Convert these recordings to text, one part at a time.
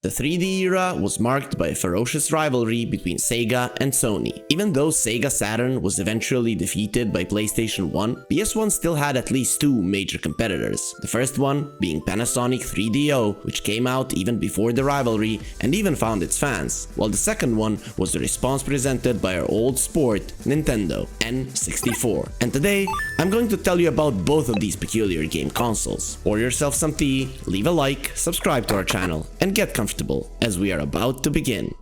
The 3D era was marked by a ferocious rivalry between Sega and Sony. Even though Sega Saturn was eventually defeated by PlayStation 1, PS1 still had at least two major competitors. The first one being Panasonic 3DO, which came out even before the rivalry and even found its fans, while the second one was the response presented by our old sport, Nintendo N64. And today, I'm going to tell you about both of these peculiar game consoles. Pour yourself some tea, leave a like, subscribe to our channel, and get comfortable as we are about to begin.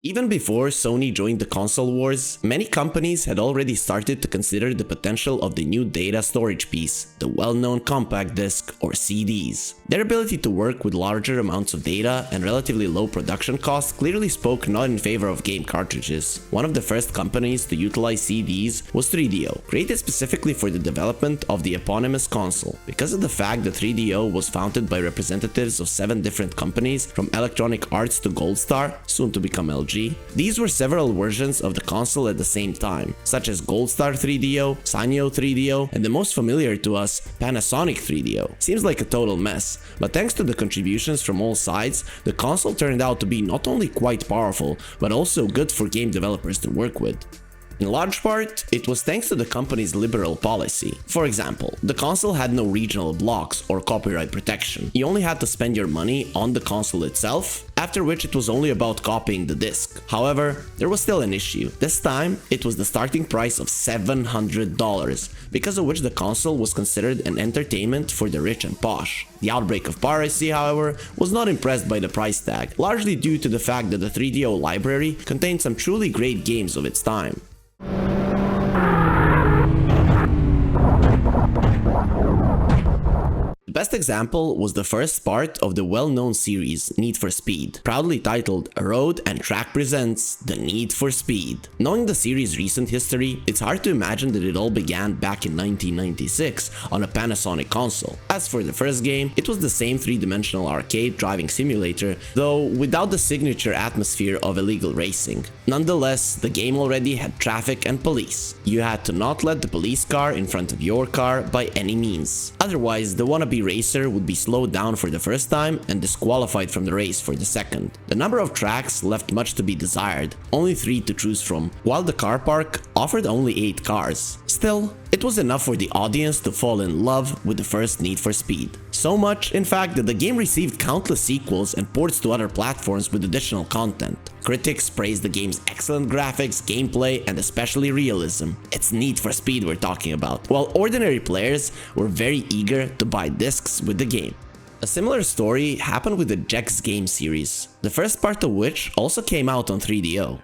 Even before Sony joined the console wars, many companies had already started to consider the potential of the new data storage piece, the well-known compact disc or CDs. Their ability to work with larger amounts of data and relatively low production costs clearly spoke not in favor of game cartridges. One of the first companies to utilize CDs was 3DO, created specifically for the development of the eponymous console. Because of the fact that 3DO was founded by representatives of 7 different companies, from Electronic Arts to Gold Star, soon to become LG, these were several versions of the console at the same time, such as Gold Star 3DO, Sanyo 3DO, and the most familiar to us, Panasonic 3DO. Seems like a total mess, but thanks to the contributions from all sides, the console turned out to be not only quite powerful, but also good for game developers to work with. In large part, it was thanks to the company's liberal policy. For example, the console had no regional blocks or copyright protection. You only had to spend your money on the console itself, after which it was only about copying the disc. However, there was still an issue. This time, it was the starting price of $700, because of which the console was considered an entertainment for the rich and posh. The outbreak of piracy, however, was not impressed by the price tag, largely due to the fact that the 3DO library contained some truly great games of its time. The best example was the first part of the well-known series Need for Speed, proudly titled Road and Track Presents The Need for Speed. Knowing the series' recent history, it's hard to imagine that it all began back in 1996 on a Panasonic console. As for the first game, it was the same three-dimensional arcade driving simulator, though without the signature atmosphere of illegal racing. Nonetheless, the game already had traffic and police. You had to not let the police car in front of your car by any means. Otherwise, the wannabe racer would be slowed down for the first time and disqualified from the race for the second. The number of tracks left much to be desired, only 3 to choose from, while the car park offered only 8 cars. Still, it was enough for the audience to fall in love with the first Need for Speed. So much, in fact, that the game received countless sequels and ports to other platforms with additional content. Critics praised the game's excellent graphics, gameplay, and especially realism. It's Need for Speed we're talking about, while ordinary players were very eager to buy discs with the game. A similar story happened with the Gex game series, the first part of which also came out on 3DO.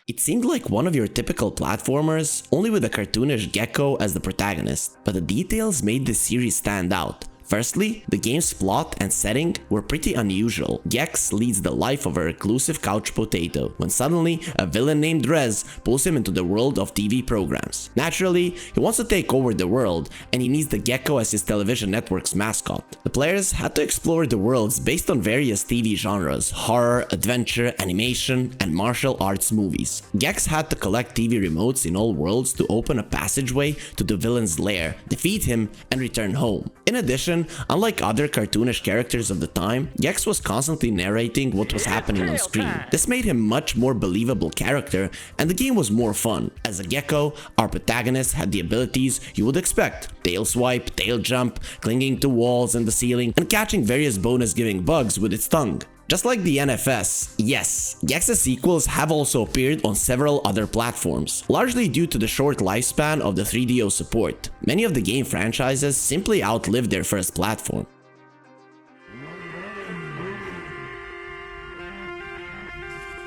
It seemed like one of your typical platformers, only with a cartoonish gecko as the protagonist, but the details made this series stand out. Firstly, the game's plot and setting were pretty unusual. Gex leads the life of a reclusive couch potato, when suddenly a villain named Rez pulls him into the world of TV programs. Naturally, he wants to take over the world, and he needs the gecko as his television network's mascot. The players had to explore the worlds based on various TV genres: horror, adventure, animation, and martial arts movies. Gex had to collect TV remotes in all worlds to open a passageway to the villain's lair, defeat him, and return home. In addition, unlike other cartoonish characters of the time, Gex was constantly narrating what was happening on screen. This made him a much more believable character, and the game was more fun. As a gecko, our protagonist had the abilities you would expect: tail swipe, tail jump, clinging to walls and the ceiling, and catching various bonus-giving bugs with its tongue. Just like the NFS, yes, Gex's sequels have also appeared on several other platforms, largely due to the short lifespan of the 3DO support. Many of the game franchises simply outlived their first platform.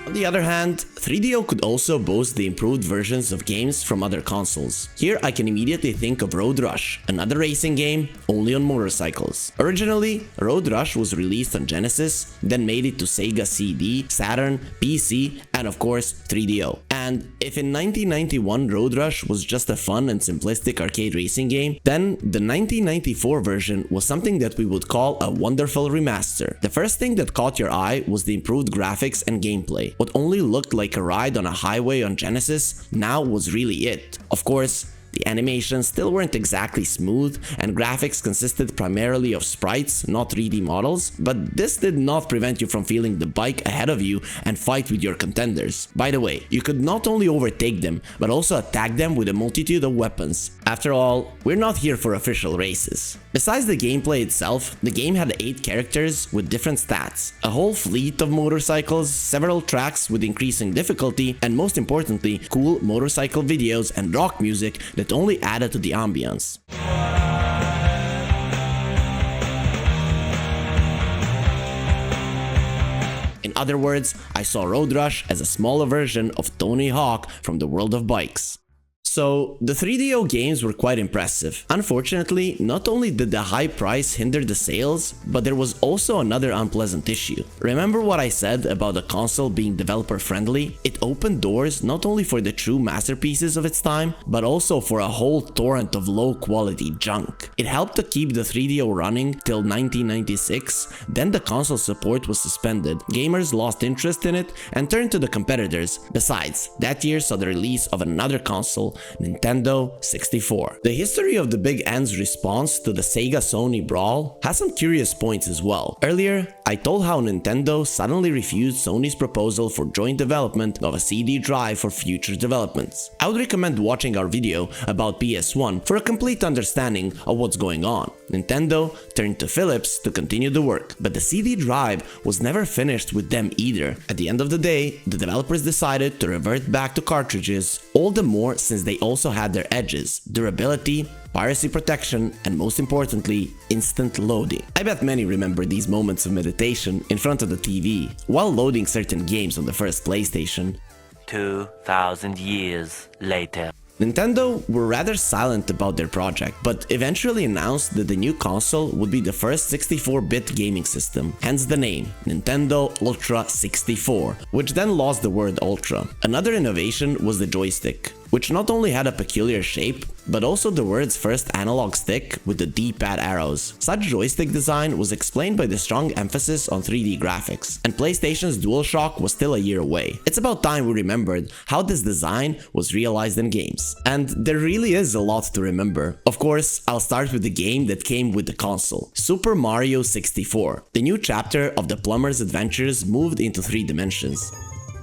On the other hand, 3DO could also boast the improved versions of games from other consoles. Here I can immediately think of Road Rush, another racing game only on motorcycles. Originally, Road Rush was released on Genesis, then made it to Sega CD, Saturn, PC, and of course 3DO. And if in 1991 Road Rush was just a fun and simplistic arcade racing game, then the 1994 version was something that we would call a wonderful remaster. The first thing that caught your eye was the improved graphics and gameplay. What only looked like a ride on a highway on Genesis now was really it. Of course, the animations still weren't exactly smooth, and graphics consisted primarily of sprites, not 3D models, but this did not prevent you from feeling the bike ahead of you and fight with your contenders. By the way, you could not only overtake them, but also attack them with a multitude of weapons. After all, we're not here for official races. Besides the gameplay itself, the game had 8 characters with different stats, a whole fleet of motorcycles, several tracks with increasing difficulty, and most importantly, cool motorcycle videos and rock music that only added to the ambience. In other words, I saw Road Rush as a smaller version of Tony Hawk from the world of bikes. So, the 3DO games were quite impressive. Unfortunately, not only did the high price hinder the sales, but there was also another unpleasant issue. Remember what I said about the console being developer friendly? It opened doors not only for the true masterpieces of its time, but also for a whole torrent of low quality junk. It helped to keep the 3DO running till 1996, then the console support was suspended, gamers lost interest in it and turned to the competitors. Besides, that year saw the release of another console, Nintendo 64. The history of the Big N's response to the Sega Sony brawl has some curious points as well. Earlier, I told how Nintendo suddenly refused Sony's proposal for joint development of a CD drive for future developments. I would recommend watching our video about PS1 for a complete understanding of what's going on. Nintendo turned to Philips to continue the work, but the CD drive was never finished with them either. At the end of the day, the developers decided to revert back to cartridges, all the more since they also had their edges: durability, piracy protection, and most importantly, instant loading. I bet many remember these moments of meditation in front of the TV while loading certain games on the first PlayStation. 2,000 years later. Nintendo were rather silent about their project, but eventually announced that the new console would be the first 64-bit gaming system, hence the name, Nintendo Ultra 64, which then lost the word Ultra. Another innovation was the joystick, which not only had a peculiar shape, but also the world's first analog stick with the D-pad arrows. Such joystick design was explained by the strong emphasis on 3D graphics, and PlayStation's DualShock was still a year away. It's about time we remembered how this design was realized in games. And there really is a lot to remember. Of course, I'll start with the game that came with the console, Super Mario 64. The new chapter of the plumber's adventures moved into 3 dimensions.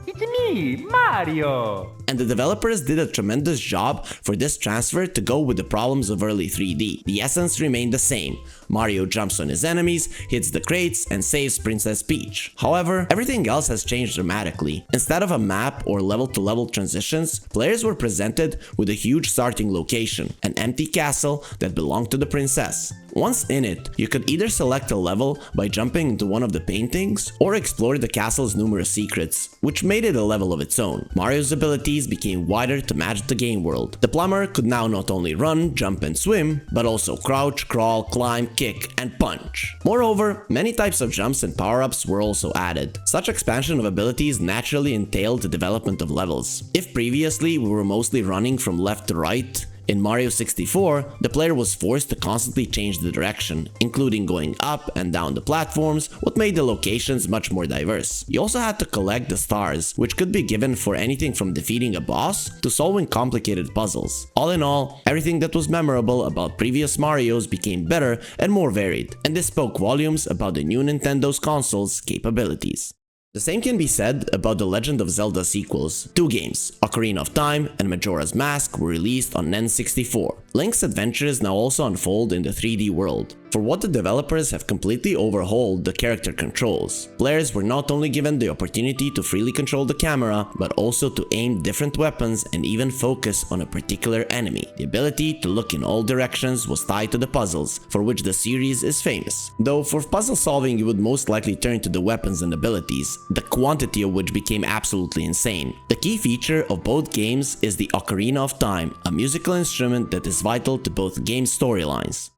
It's me, Mario! And the developers did a tremendous job for this transfer to go with the problems of early 3D. The essence remained the same. Mario jumps on his enemies, hits the crates, and saves Princess Peach. However, everything else has changed dramatically. Instead of a map or level-to-level transitions, players were presented with a huge starting location, an empty castle that belonged to the princess. Once in it, you could either select a level by jumping into one of the paintings, or explore the castle's numerous secrets, which made it a level of its own. Mario's abilities became wider to match the game world. The plumber could now not only run, jump and swim, but also crouch, crawl, climb, kick, and punch. Moreover, many types of jumps and power-ups were also added. Such expansion of abilities naturally entailed the development of levels. If previously we were mostly running from left to right, in Mario 64, the player was forced to constantly change the direction, including going up and down the platforms, what made the locations much more diverse. You also had to collect the stars, which could be given for anything from defeating a boss to solving complicated puzzles. All in all, everything that was memorable about previous Marios became better and more varied, and this spoke volumes about the new Nintendo's console's capabilities. The same can be said about the Legend of Zelda sequels. 2 games, Ocarina of Time and Majora's Mask, were released on N64. Link's adventures now also unfold in the 3D world. For what the developers have completely overhauled the character controls. Players were not only given the opportunity to freely control the camera, but also to aim different weapons and even focus on a particular enemy. The ability to look in all directions was tied to the puzzles, for which the series is famous. Though for puzzle solving you would most likely turn to the weapons and abilities, the quantity of which became absolutely insane. The key feature of both games is the Ocarina of Time, a musical instrument that is vital to both game storylines.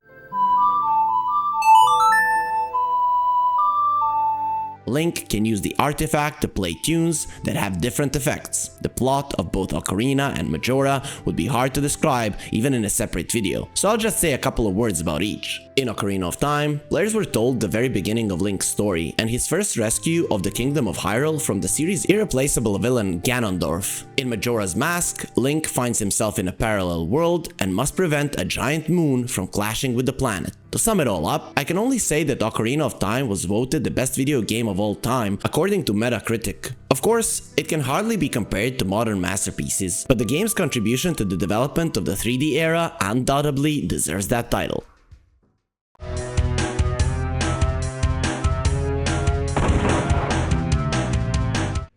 Link can use the artifact to play tunes that have different effects. The plot of both Ocarina and Majora would be hard to describe even in a separate video, so I'll just say a couple of words about each. In Ocarina of Time, players were told the very beginning of Link's story and his first rescue of the Kingdom of Hyrule from the series' irreplaceable villain Ganondorf. In Majora's Mask, Link finds himself in a parallel world and must prevent a giant moon from clashing with the planet. To sum it all up, I can only say that Ocarina of Time was voted the best video game of all time according to Metacritic. Of course, it can hardly be compared to modern masterpieces, but the game's contribution to the development of the 3D era undoubtedly deserves that title.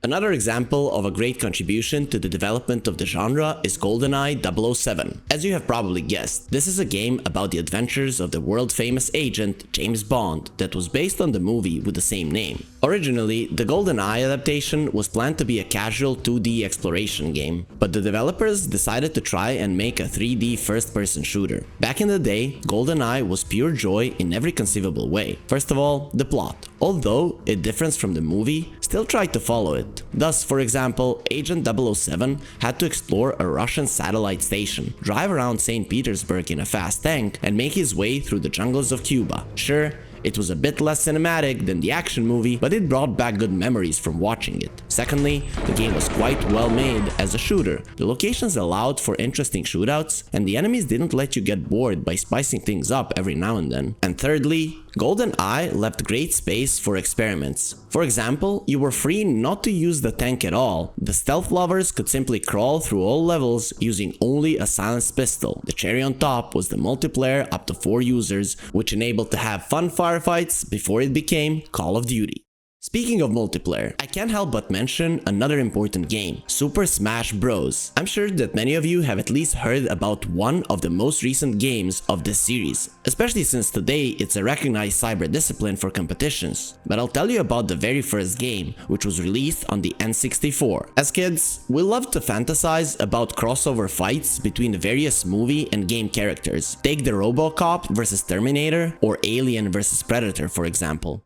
Another example of a great contribution to the development of the genre is GoldenEye 007. As you have probably guessed, this is a game about the adventures of the world-famous agent James Bond that was based on the movie with the same name. Originally, the GoldenEye adaptation was planned to be a casual 2D exploration game, but the developers decided to try and make a 3D first-person shooter. Back in the day, GoldenEye was pure joy in every conceivable way. First of all, the plot. Although it differs from the movie, still tried to follow it. Thus, for example, Agent 007 had to explore a Russian satellite station, drive around St. Petersburg in a fast tank, and make his way through the jungles of Cuba. Sure, it was a bit less cinematic than the action movie, but it brought back good memories from watching it. Secondly, the game was quite well made as a shooter. The locations allowed for interesting shootouts, and the enemies didn't let you get bored by spicing things up every now and then. And thirdly, GoldenEye left great space for experiments. For example, you were free not to use the tank at all. The stealth lovers could simply crawl through all levels using only a silenced pistol. The cherry on top was the multiplayer up to 4 users, which enabled to have fun firefights before it became Call of Duty. Speaking of multiplayer, I can't help but mention another important game, Super Smash Bros. I'm sure that many of you have at least heard about one of the most recent games of this series, especially since today it's a recognized cyber discipline for competitions. But I'll tell you about the very first game, which was released on the N64. As kids, we loved to fantasize about crossover fights between the various movie and game characters. Take the RoboCop vs Terminator or Alien vs Predator, for example.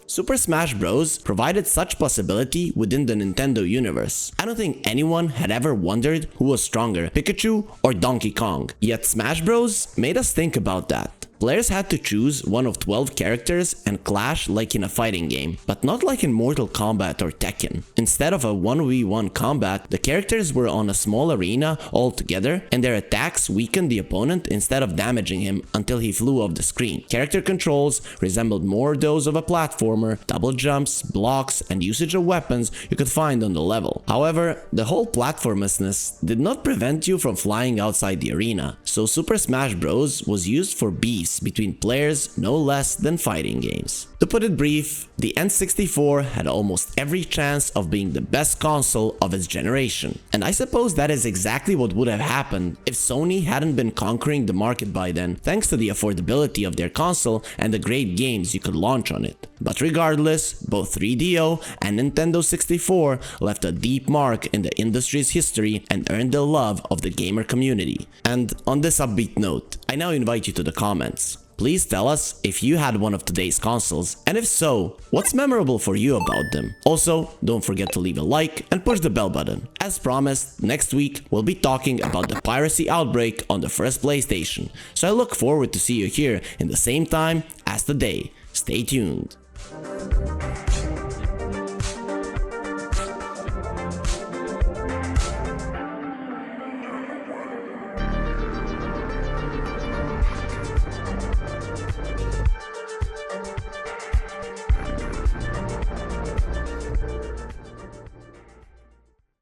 Super Smash Bros. Provided such possibility within the Nintendo universe. I don't think anyone had ever wondered who was stronger, Pikachu or Donkey Kong. Yet Smash Bros. Made us think about that. Players had to choose one of 12 characters and clash like in a fighting game, but not like in Mortal Kombat or Tekken. Instead of a 1v1 combat, the characters were on a small arena all together, and their attacks weakened the opponent instead of damaging him until he flew off the screen. Character controls resembled more those of a platformer, double jumps, blocks, and usage of weapons you could find on the level. However, the whole platformlessness did not prevent you from flying outside the arena, so Super Smash Bros. Was used for beefs between players no less than fighting games. To put it brief, the N64 had almost every chance of being the best console of its generation. And I suppose that is exactly what would have happened if Sony hadn't been conquering the market by then, thanks to the affordability of their console and the great games you could launch on it. But regardless, both 3DO and Nintendo 64 left a deep mark in the industry's history and earned the love of the gamer community. And on this upbeat note, I now invite you to the comments. Please tell us if you had one of today's consoles, and if so, what's memorable for you about them? Also, don't forget to leave a like and push the bell button. As promised, next week we'll be talking about the piracy outbreak on the first PlayStation, so I look forward to see you here in the same time as today. Stay tuned.